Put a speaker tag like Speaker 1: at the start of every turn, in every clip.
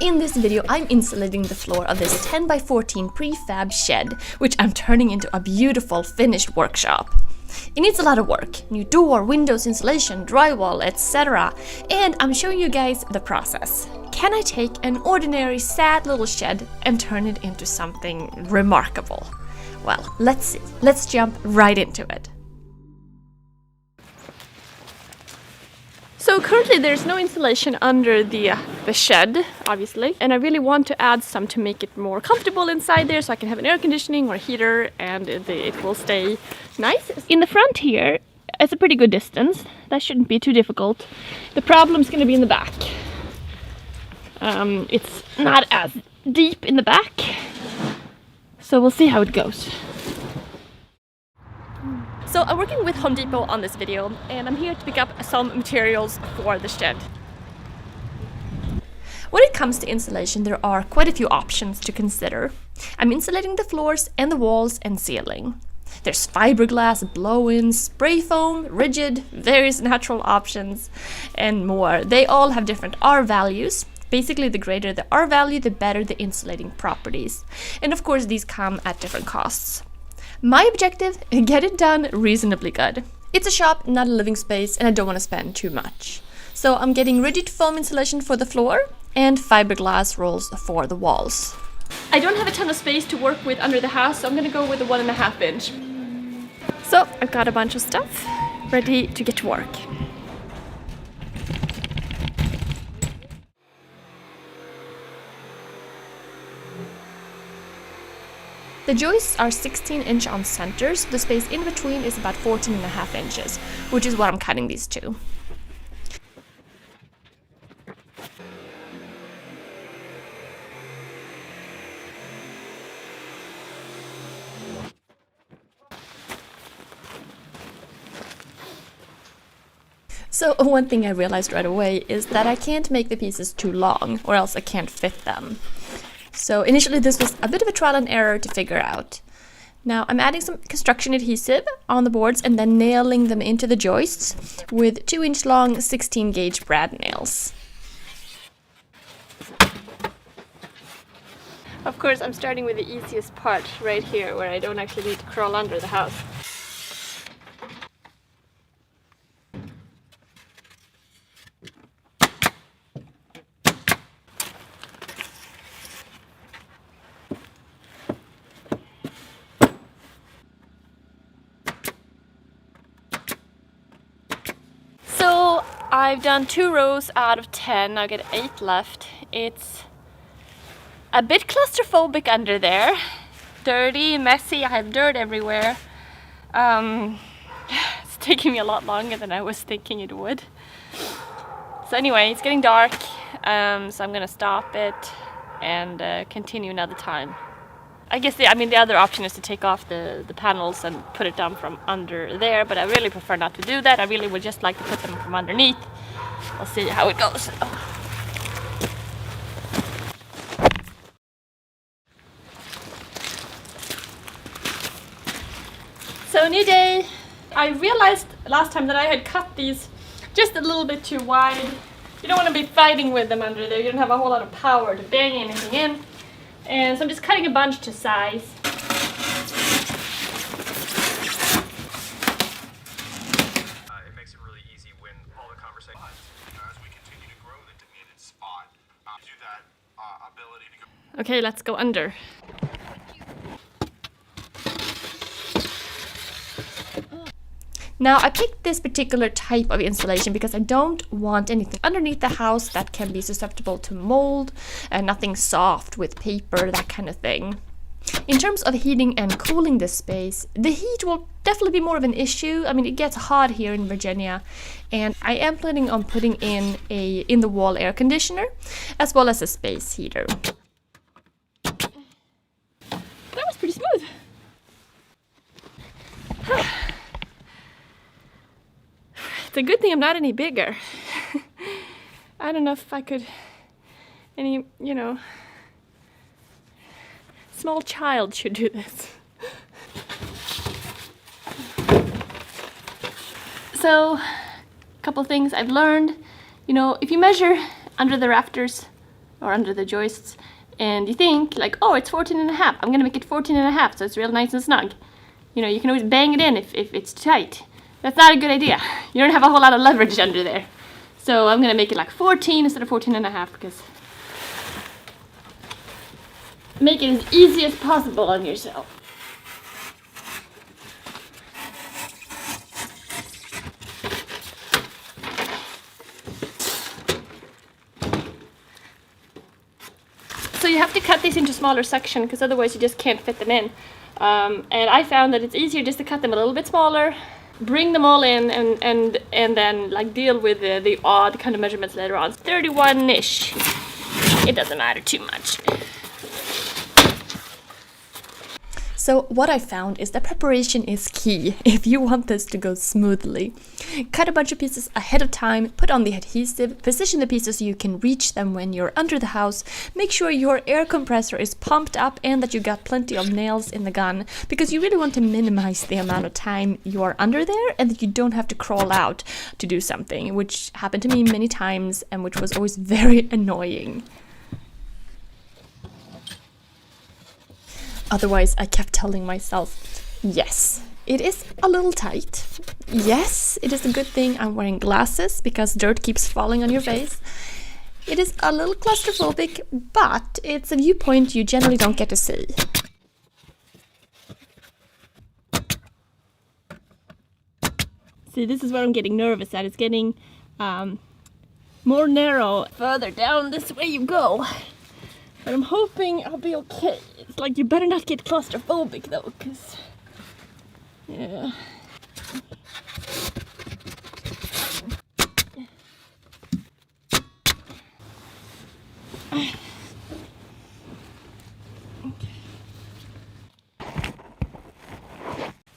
Speaker 1: In this video, I'm insulating the floor of this 10 by 14 prefab shed, which I'm turning into a beautiful finished workshop. It needs a lot of work, new door, windows, insulation, drywall, etc. And I'm showing you guys the process. Can I take an ordinary sad little shed and turn it into something remarkable? Well, let's see. Let's jump right into it. So currently there's no insulation under the shed, obviously, and I really want to add some to make it more comfortable inside there so I can have an air conditioning or heater and it will stay nice. In the front here, it's a pretty good distance. That shouldn't be too difficult. The problem's going to be in the back. It's not as deep in the back, so we'll see how it goes. So I'm working with Home Depot on this video, and I'm here to pick up some materials for the shed. When it comes to insulation, there are quite a few options to consider. I'm insulating the floors and the walls and ceiling. There's fiberglass, blow-in, spray foam, rigid, various natural options, and more. They all have different R values. Basically, the greater the R value, the better the insulating properties. And of course, these come at different costs. My objective, get it done reasonably good. It's a shop, not a living space, and I don't want to spend too much. So I'm getting rigid foam insulation for the floor and fiberglass rolls for the walls. I don't have a ton of space to work with under the house, so I'm gonna go with a 1.5 inch. So I've got a bunch of stuff ready to get to work. The joists are 16-inch on center, so the space in between is about 14.5 inches, which is what I'm cutting these to. So one thing I realized right away is that I can't make the pieces too long, or else I can't fit them. So initially this was a bit of a trial and error to figure out. Now I'm adding some construction adhesive on the boards and then nailing them into the joists with 2-inch long 16 gauge brad nails. Of course, I'm starting with the easiest part right here where I don't actually need to crawl under the house. I've done 2 rows out of 10, I'll get 8 left. It's a bit claustrophobic under there. Dirty, messy, I have dirt everywhere. It's taking me a lot longer than I was thinking it would. So anyway, it's getting dark, so I'm gonna stop it and continue another time. I guess the other option is to take off the panels and put it down from under there, but I really prefer not to do that. I really would just like to put them from underneath. We'll see how it goes. So new day. I realized last time that I had cut these just a little bit too wide. You don't want to be fighting with them under there. You don't have a whole lot of power to bang anything in. And so I'm just cutting a bunch to size.
Speaker 2: It makes it really easy when all the conversation. As we continue to grow the demanded spot, do that ability to go.
Speaker 1: Okay, let's go under. Now I picked this particular type of insulation because I don't want anything underneath the house that can be susceptible to mold, and nothing soft with paper, that kind of thing. In terms of heating and cooling this space, the heat will definitely be more of an issue. I mean, it gets hot here in Virginia, and I am planning on putting in a in-the-wall air conditioner as well as a space heater. That was pretty smooth. It's a good thing I'm not any bigger. I don't know if I could, small child should do this. So, a couple things I've learned. If you measure under the rafters or under the joists, and you think like, oh, it's 14.5, I'm gonna make it 14.5 so it's real nice and snug. You know, you can always bang it in if it's tight. That's not a good idea. You don't have a whole lot of leverage under there. So I'm gonna make it like 14 instead of 14.5 because make it as easy as possible on yourself. So you have to cut these into smaller sections because otherwise you just can't fit them in. And I found that it's easier just to cut them a little bit smaller, bring them all in, and then like deal with the odd kind of measurements later on. 31-ish. It doesn't matter too much. So what I found is that preparation is key if you want this to go smoothly. Cut a bunch of pieces ahead of time, put on the adhesive, position the pieces so you can reach them when you're under the house, make sure your air compressor is pumped up and that you got plenty of nails in the gun, because you really want to minimize the amount of time you are under there and that you don't have to crawl out to do something, which happened to me many times and which was always very annoying. Otherwise, I kept telling myself, yes, it is a little tight. Yes, it is a good thing I'm wearing glasses because dirt keeps falling on your face. It is a little claustrophobic, but it's a viewpoint you generally don't get to see. See, this is where I'm getting nervous at. It's getting more narrow further down this way you go. But I'm hoping I'll be okay. It's like you better not get claustrophobic though, because yeah.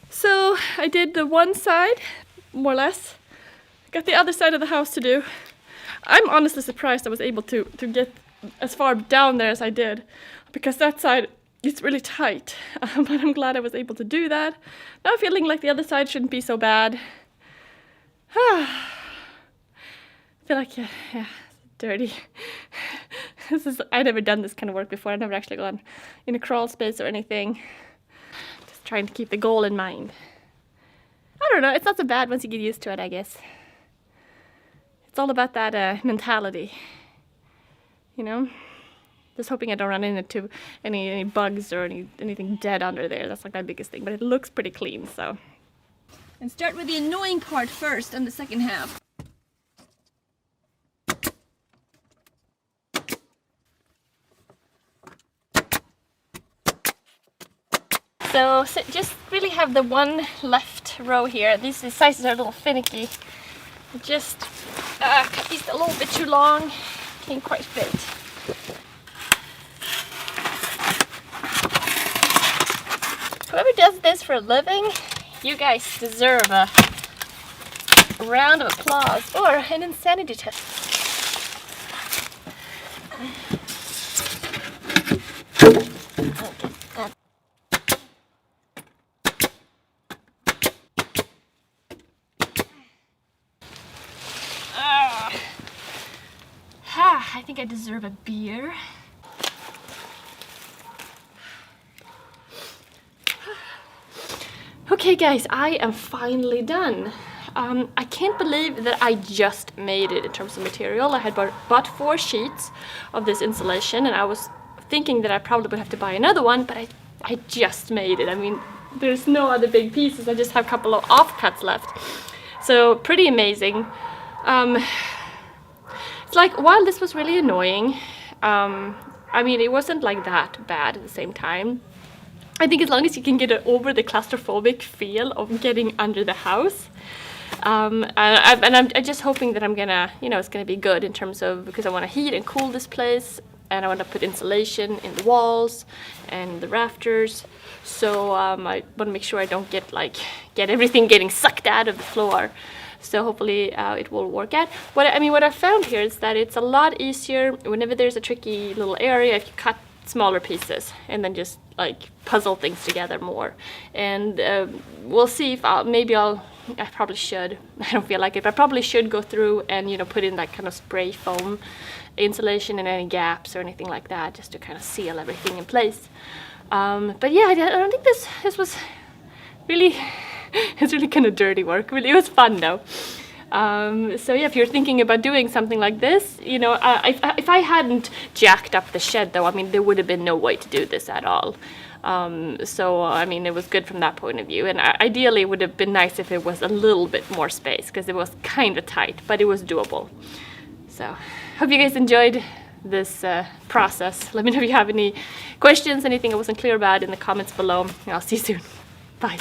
Speaker 1: So I did the one side, more or less. Got the other side of the house to do. I'm honestly surprised I was able to get as far down there as I did, because that side is really tight, but I'm glad I was able to do that. Now I'm feeling like the other side shouldn't be so bad. I feel like, yeah, dirty. I've never done this kind of work before. I've never actually gone in a crawl space or anything. Just trying to keep the goal in mind. I don't know, it's not so bad once you get used to it, I guess. It's all about that mentality. You know, just hoping I don't run into any bugs or anything dead under there. That's like my biggest thing, but it looks pretty clean, so. And start with the annoying part first and the second half. So just really have the one left row here. These sizes are a little finicky. Just cut these a little bit too long. Can't quite fit. Whoever does this for a living, you guys deserve a round of applause or an insanity test. I think I deserve a beer. Okay guys, I am finally done. I can't believe that I just made it in terms of material. I had bought 4 sheets of this insulation and I was thinking that I probably would have to buy another one, but I just made it. I mean, there's no other big pieces. I just have a couple of offcuts left. So pretty amazing. It's like, while this was really annoying, I mean, it wasn't like that bad at the same time. I think as long as you can get over the claustrophobic feel of getting under the house, I'm just hoping that I'm gonna, you know, it's gonna be good in terms of, because I want to heat and cool this place, and I want to put insulation in the walls and the rafters. So I want to make sure I don't get everything getting sucked out of the floor. So hopefully it will work out. What I found here is that it's a lot easier whenever there's a tricky little area if you cut smaller pieces and then just like puzzle things together more. And we'll see if maybe I'll I probably should. I don't feel like it, but I probably should go through and, you know, put in that kind of spray foam insulation in any gaps or anything like that, just to kind of seal everything in place. But yeah, I don't think this was really, it's really kind of dirty work. Really, it was fun though. So yeah, if you're thinking about doing something like this, you know, if I hadn't jacked up the shed though, I mean, there would have been no way to do this at all. So I mean, it was good from that point of view, and ideally it would have been nice if it was a little bit more space, because it was kind of tight, but it was doable. So hope you guys enjoyed this process. Let me know if you have any questions, anything I wasn't clear about in the comments below, and I'll see you soon. Bye.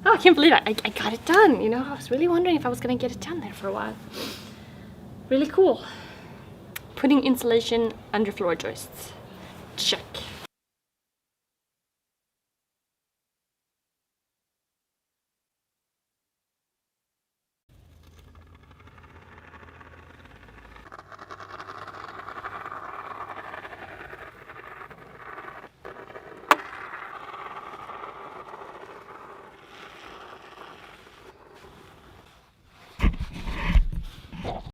Speaker 1: Oh, I can't believe it. I got it done, you know. I was really wondering if I was gonna get it done there for a while. Really cool. Putting insulation under floor joists. Check.